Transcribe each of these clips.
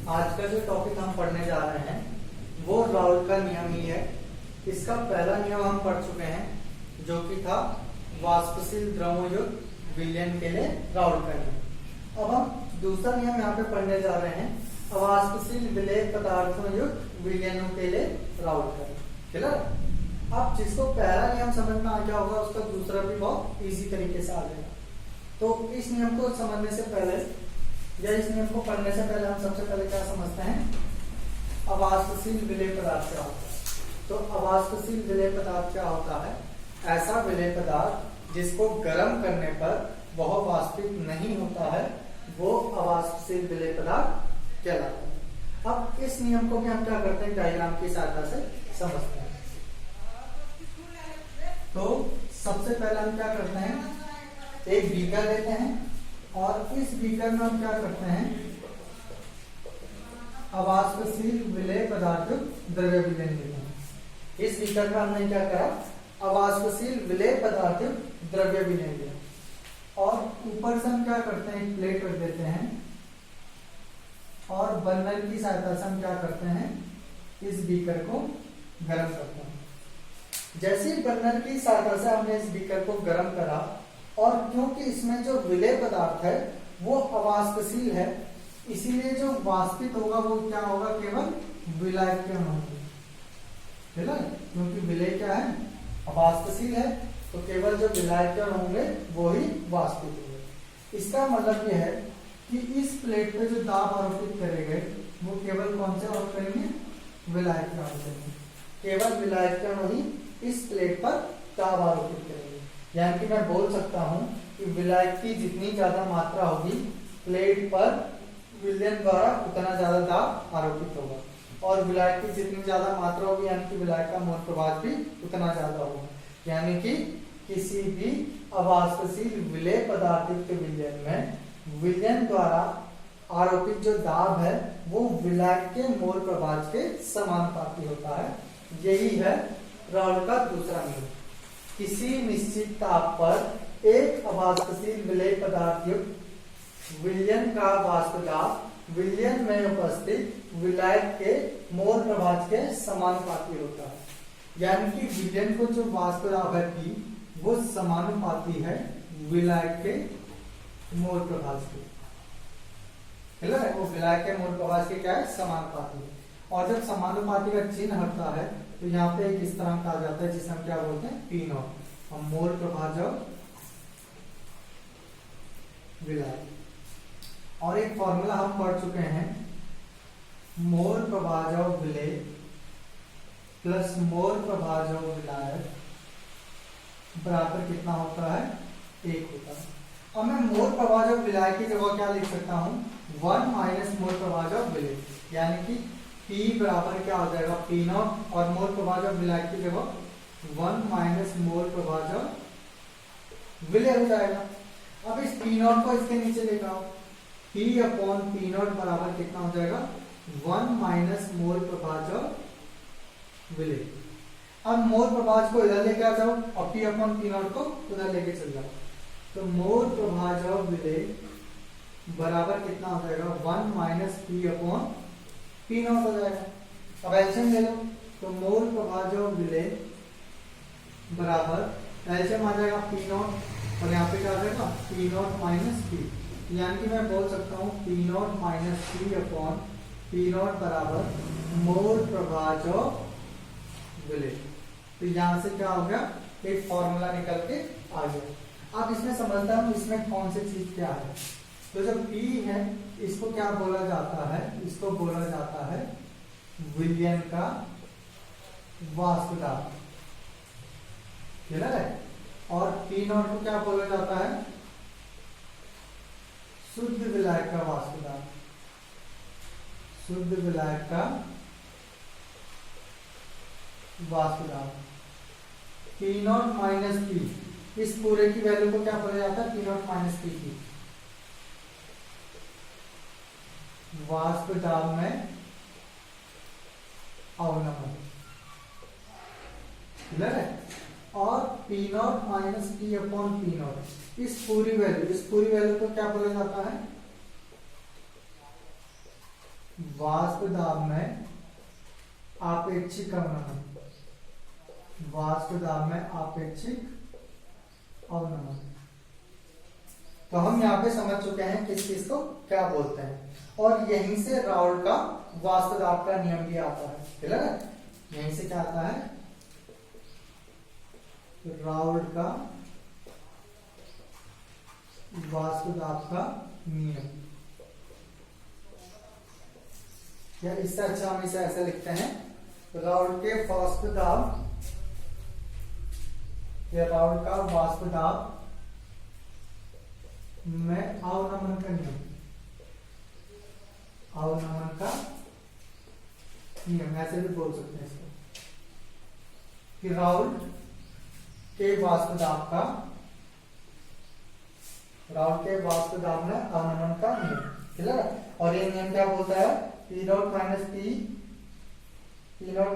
आज का जो टॉपिक हम पढ़ने जा रहे हैं वो राउल्ट का नियम ही है। इसका पहला नियम हम पढ़ चुके हैं जो कि था वाष्पशील द्रवों युक्त विलयन के लिए राउल्ट का नियम। अब हम दूसरा नियम यहाँ पे पढ़ने जा रहे हैं अवाष्पशील विलेय पदार्थों युक्त विलयनों के लिए राउल्ट का नियम। क्लियर? अब जिसको पहला नियम समझ में आ गया होगा उसका दूसरा भी बहुत इजी तरीके से आ जाएगा। तो इस नियम को समझने से पहले या इस नियम को पढ़ने से पहले हम सबसे पहले क्या समझते हैं, अवाष्पशील विलेय पदार्थ क्या होता है। तो अवाष्पशील विलेय पदार्थ क्या होता है? ऐसा विलेय पदार्थ जिसको गर्म करने पर वह वाष्पित नहीं होता है, वो अवाष्पशील विलेय पदार्थ कहलाता है। अब इस नियम को भी हम क्या करते हैं, डायग्राम की सहायता से समझते हैं। तो सबसे पहले हम क्या करते हैं, एक बीकर लेते हैं और इस बीकर में हम क्या करते हैं, अवाष्पशील विलेय पदार्थ द्रव्य विलयन लेते हैं। इस बीकर में हमने क्या करा, अवाष्पशील विलेय पदार्थ द्रव्य विलयन लिया और ऊपर से हम क्या करते हैं, एक प्लेट रख देते हैं और बर्नर की सहायता से हम क्या करते हैं, इस बीकर को गर्म करते हैं। जैसे ही बर्नर की सहायता से हमने इस बीकर को गर्म करा और क्योंकि इसमें जो विलेय पदार्थ है वो अवाष्पशील है, इसीलिए जो वाष्पित होगा वो क्या होगा, केवल विलायक होंगे। है ना? क्योंकि विलेय क्या है, अवाष्पशील है, तो केवल जो विलायक होंगे वो ही वाष्पित होंगे। इसका मतलब यह है कि इस प्लेट पे जो दाब आरोपित करे गए वो केवल कौन से आरोप करेंगे, विलायक आरोप करेंगे। केवल विलायक ही इस प्लेट पर दाब आरोपित करेंगे। यानी कि मैं बोल सकता हूं कि विलायक की जितनी ज्यादा मात्रा होगी प्लेट पर विलयन द्वारा उतना ज्यादा दाब आरोपित होगा और विलायक की जितनी ज्यादा मात्रा होगी यानी कि विलायक का मोल प्रभाव भी उतना ज्यादा होगा। यानी कि किसी भी अवाष्पशील विलेय पदार्थ युक्त विलयन में विलयन द्वारा आरोपित जो दाब है वो विलायक के मोल प्रभाव के समानुपाती होता है। यही है राउल्ट का दूसरा नियम। किसी निश्चित ताप पर एक अवाष्पशील विलेय पदार्थ युक्त विलयन का वाष्प दाब विलयन में उपस्थित विलायक के मोल प्रभाव के समानुपाती होता है। यानी कि विलयन को जो वाष्प दाब है P वो समानुपाती है विलायक के मोल प्रभाव के। वो विलायक के मोल प्रभाव के क्या है, समानुपाती है। और जब समानुपाती का चिन्ह हटता है तो यहाँ पे एक इस तरह का आ जाता है जिसे हम क्या बोलते हैं, P नॉट और मोल प्रभाजक विलायक। और एक फॉर्मूला हम पढ़ चुके हैं, मोल प्रभाजक विलेय प्लस मोल प्रभाजक विलायक बराबर कितना होता है, 1 होता है। और मैं मोल प्रभाजक विलायक की जगह क्या लिख सकता हूं, 1 माइनस मोल प्रभाजक विलेय। यानी कि P बराबर क्या हो जाएगा, P नॉट और मोल प्रभाजक विलायक की जगह 1 माइनस मोल प्रभाजक विलेय हो जाएगा। अब इस P नॉट को इसके नीचे लेकर आओ, P अपॉन P नॉट बराबर कितना हो जाएगा, 1 माइनस मोल प्रभाजक विलेय। अब मोल प्रभाजक को इधर लेके आ जाओ और P अपॉन P नॉट को उधर लेके चल जाओ, तो मोल प्रभाजक विलेय बराबर कितना हो जाएगा, 1 minus P upon P not हो जाएगा। अब एलसीएम ले लो, तो मोल प्रभाजक विलेय बराबर एलसीएम आ जाएगा P नॉट और यहाँ पे क्या आ जाएगा, P नॉट माइनस P। यानी कि मैं बोल सकता हूँ P not minus P upon P not बराबर मोल प्रभाजक विलेय। तो यहाँ से क्या हो गया, एक फॉर्मूला निकल के आ गया। अब इसमें समझता हूँ इसमें कौन सी चीज क्या है। तो जो P है इसको क्या बोला जाता है, इसको बोला जाता है विलयन का वाष्प दाब। क्लियर है? और P नॉट को क्या बोला जाता है, शुद्ध विलायक का वाष्प दाब। शुद्ध विलायक का वाष्प दाब P नॉट माइनस P, इस पूरे की वैल्यू को क्या बोला जाता है, P नॉट माइनस P की। वाष्प दाब में अवनमन। क्लियर है? और P not minus P upon P not, इस पूरी वैल्यू को क्या बोला जाता है, वाष्प दाब में आपेक्षिक अवनमन, वाष्प दाब में आपेक्षिक अवनमन। तो हम यहाँ पे समझ चुके हैं किस चीज को क्या बोलते हैं, और यहीं से राउल्ट का वाष्प दाब का नियम भी आता है। क्लियर है? यहीं से क्या आता है, राउल्ट का वाष्प दाब का नियम, या इससे अच्छा हम इसे ऐसे लिखते हैं, राउल्ट के वाष्प दाब या राउल्ट का वाष्प दाब में अवनमन का नियम, अवनमन का नियम ऐसे भी बोल सकते हैं इसको, कि राउल्ट के वाष्प दाब का, राउल्ट के वाष्प दाब में अवनमन का नियम। क्लियर है? और ये नियम क्या बोलता है, P not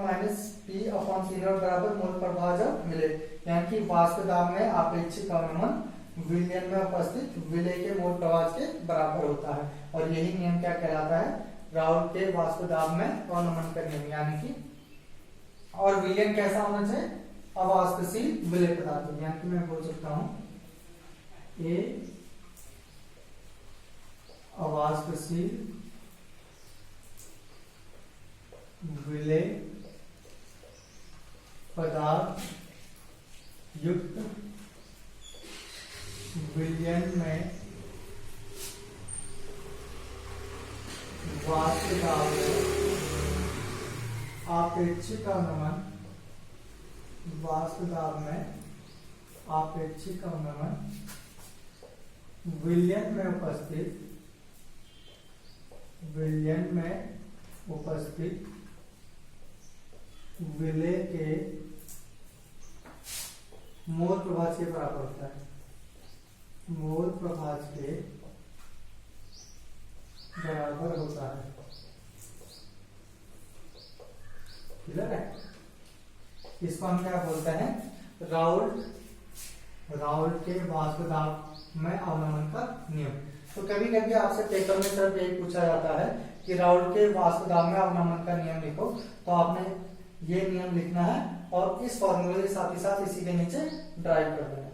minus P upon C not बराबर मोल प्रवाह जब मिले, यानी कि वाष्प दाब में आपेक्षिक अवनमन विलयन में उपस्थित विलय के मोल प्रवाह के बराबर होता है। और यही नियम क्या कहलाता है, राउल्ट के वाष्प दाब में अवनमन का नियम। यानी कि और विलयन कैसा होना चाहिए, अवाष्पशील विलय पदार्थ, यानी कि मैं बोल सकता हूं ए अवाष्पशील विलय पदार्थ युक्त विलयन में वाष्प दाब में आपेक्षिक अवनमन, वाष्प दाब में आपेक्षिक अवनमन विलयन में उपस्थित, विलयन में उपस्थित विलय के मोल प्रभाज के बराबर होता है, मोल प्रभाज के बराबर होता है। क्लियर है? इसको हम क्या बोलते हैं, राउल्ट के वाष्प दाब में अवनमन का नियम। तो कभी कभी आपसे पेपर में सिर्फ यही पूछा जाता है कि राउल्ट के वाष्प दाब में अवनमन का नियम लिखो, तो आपने ये नियम लिखना है और इस फॉर्मूले के साथ ही साथ इसी के नीचे ड्राइव कर देना है।